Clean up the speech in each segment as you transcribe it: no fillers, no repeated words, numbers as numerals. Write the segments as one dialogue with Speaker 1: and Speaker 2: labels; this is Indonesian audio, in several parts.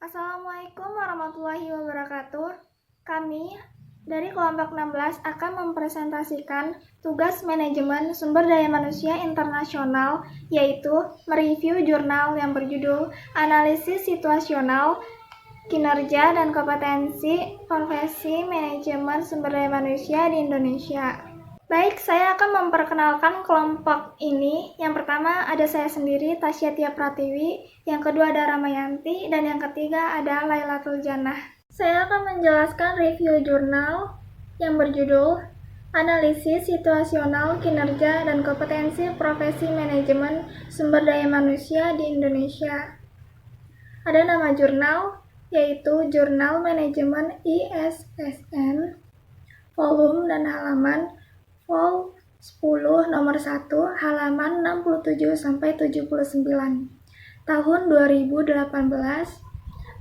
Speaker 1: Assalamualaikum warahmatullahi wabarakatuh. Kami dari kelompok 16 akan mempresentasikan tugas manajemen sumber daya manusia internasional, yaitu mereview jurnal yang berjudul Analisis Situasional, Kinerja dan Kompetensi Profesi Manajemen Sumber Daya Manusia di Indonesia. Baik, saya akan memperkenalkan kelompok ini. Yang pertama ada saya sendiri, Tasya Tia Pratiwi. Yang kedua ada Ramayanti. Dan yang ketiga ada Lailatul Jannah. Saya akan menjelaskan review jurnal yang berjudul Analisis Situasional, Kinerja dan Kompetensi Profesi Manajemen Sumber Daya Manusia di Indonesia. Ada nama jurnal, yaitu Jurnal Manajemen ISSN, volume dan halaman Vol 10 nomor 1 halaman 67-79 tahun 2018.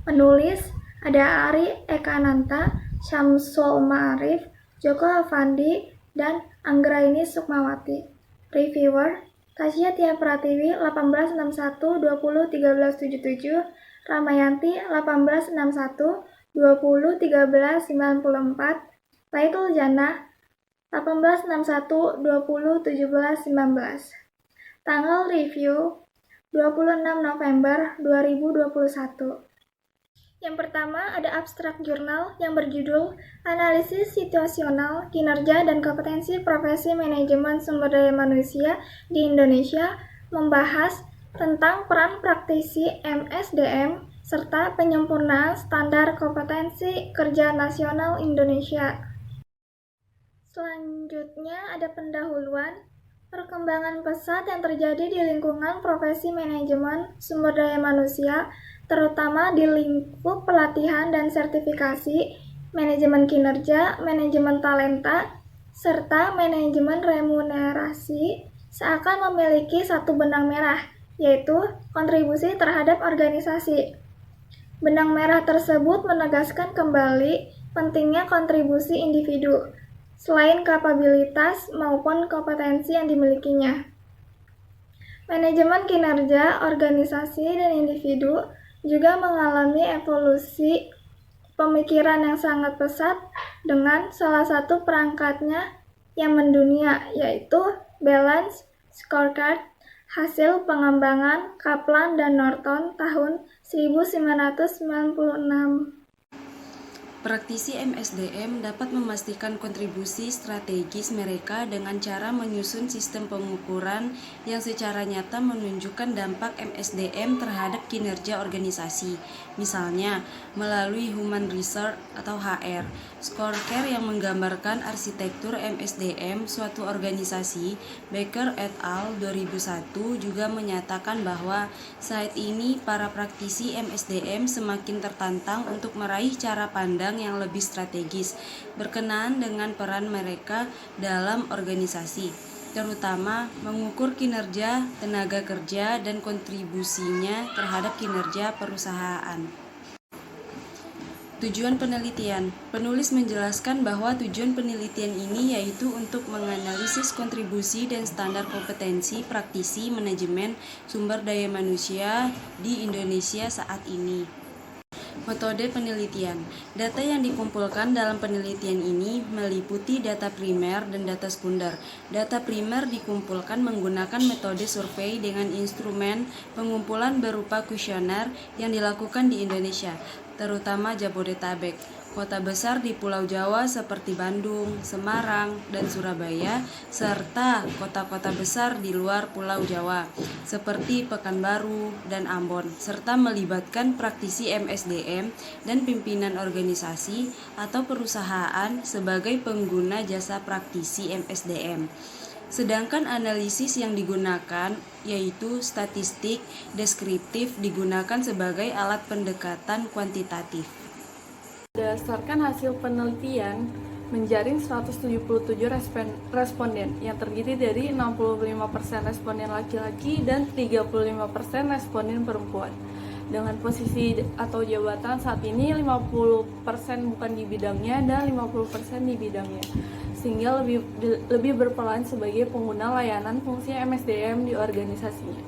Speaker 1: Penulis ada Ari Ekananta, Syamsul Ma'arif, Joko Afandi, dan Anggraini Sukmawati. Reviewer Tasya Tia Pratiwi 1861-20-1377, Ramayanti 1861-20-1394, Lailatul Jannah 1861-20-17-19. Tanggal review 26 November 2021. Yang pertama ada abstrak jurnal yang berjudul Analisis Situasional, Kinerja dan Kompetensi Profesi Manajemen Sumber Daya Manusia di Indonesia, membahas tentang peran praktisi MSDM serta penyempurnaan standar kompetensi kerja nasional Indonesia. Selanjutnya ada pendahuluan, perkembangan pesat yang terjadi di lingkungan profesi manajemen sumber daya manusia, terutama di lingkup pelatihan dan sertifikasi, manajemen kinerja, manajemen talenta, serta manajemen remunerasi, seakan memiliki satu benang merah, yaitu kontribusi terhadap organisasi. Benang merah tersebut menegaskan kembali pentingnya kontribusi individu, selain kapabilitas maupun kompetensi yang dimilikinya. Manajemen kinerja, organisasi, dan individu juga mengalami evolusi pemikiran yang sangat pesat dengan salah satu perangkatnya yang mendunia, yaitu Balance Scorecard, hasil pengembangan Kaplan dan Norton tahun 1996.
Speaker 2: Praktisi MSDM dapat memastikan kontribusi strategis mereka dengan cara menyusun sistem pengukuran yang secara nyata menunjukkan dampak MSDM terhadap kinerja organisasi. Misalnya, melalui Human Resource atau HR, scorecard yang menggambarkan arsitektur MSDM suatu organisasi. Baker et al. 2001 juga menyatakan bahwa saat ini para praktisi MSDM semakin tertantang untuk meraih cara pandang yang lebih strategis berkenaan dengan peran mereka dalam organisasi, terutama mengukur kinerja tenaga kerja dan kontribusinya terhadap kinerja perusahaan. Tujuan penelitian. Penulis menjelaskan bahwa tujuan penelitian ini yaitu untuk menganalisis kontribusi dan standar kompetensi praktisi manajemen sumber daya manusia di Indonesia saat ini. Metode penelitian. Data yang dikumpulkan dalam penelitian ini meliputi data primer dan data sekunder. Data primer dikumpulkan menggunakan metode survei dengan instrumen pengumpulan berupa kuesioner yang dilakukan di Indonesia, terutama Jabodetabek, kota besar di Pulau Jawa seperti Bandung, Semarang, dan Surabaya, serta kota-kota besar di luar Pulau Jawa seperti Pekanbaru dan Ambon, serta melibatkan praktisi MSDM dan pimpinan organisasi atau perusahaan sebagai pengguna jasa praktisi MSDM. Sedangkan analisis yang digunakan yaitu statistik deskriptif digunakan sebagai alat pendekatan kuantitatif.
Speaker 3: Berdasarkan hasil penelitian, menjaring 177 responden yang terdiri dari 65% responden laki-laki dan 35% responden perempuan. Dengan posisi atau jabatan saat ini 50% bukan di bidangnya dan 50% di bidangnya, sehingga lebih berperan sebagai pengguna layanan fungsi MSDM di organisasinya.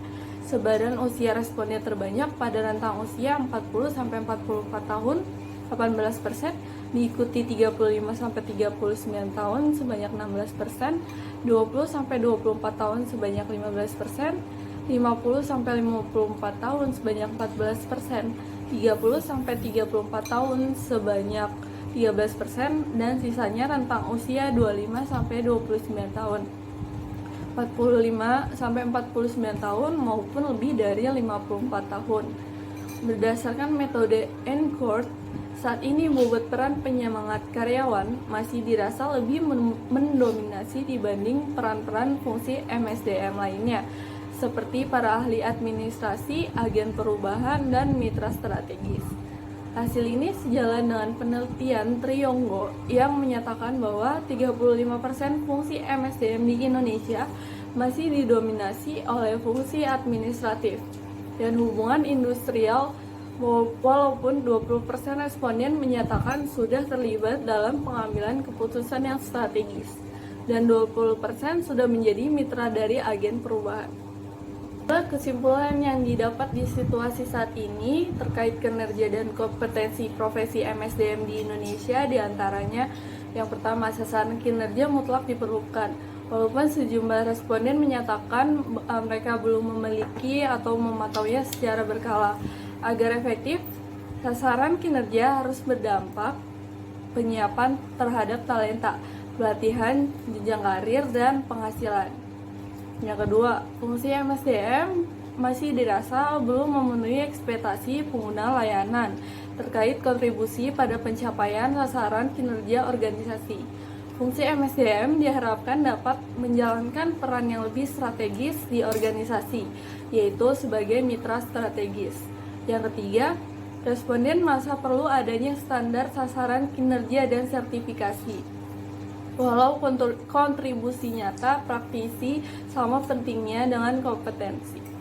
Speaker 3: sebaran usia responden terbanyak pada rentang usia 40-44 tahun 18%, diikuti 35-39 tahun sebanyak 16%, 20-24 tahun sebanyak 15%, 50-54 tahun sebanyak 14%, 30-34 tahun sebanyak 13%, dan sisanya rentang usia 25-29 tahun 45-49 tahun maupun lebih dari 54 tahun. Berdasarkan metode Encourt, saat ini bobot peran penyemangat karyawan masih dirasa lebih mendominasi dibanding peran-peran fungsi MSDM lainnya, seperti para ahli administrasi, agen perubahan, dan mitra strategis. Hasil ini sejalan dengan penelitian Triyonggo yang menyatakan bahwa 35% fungsi MSDM di Indonesia masih didominasi oleh fungsi administratif dan hubungan industrial, walaupun 20% responden menyatakan sudah terlibat dalam pengambilan keputusan yang strategis dan 20% sudah menjadi mitra dari agen perubahan. Kesimpulan yang didapat di situasi saat ini terkait kinerja dan kompetensi profesi MSDM di Indonesia diantaranya yang pertama, sasaran kinerja mutlak diperlukan. Walaupun sejumlah responden menyatakan mereka belum memiliki atau memantaunya secara berkala. Agar efektif, sasaran kinerja harus berdampak penyiapan terhadap talenta, pelatihan, jenjang karir, dan penghasilan. Yang kedua, fungsi MSDM masih dirasa belum memenuhi ekspektasi pengguna layanan terkait kontribusi pada pencapaian sasaran kinerja organisasi. Fungsi MSDM diharapkan dapat menjalankan peran yang lebih strategis di organisasi, yaitu sebagai mitra strategis. Yang ketiga, responden merasa perlu adanya standar sasaran kinerja dan sertifikasi. Walau kontribusi nyata praktisi sama pentingnya dengan kompetensi.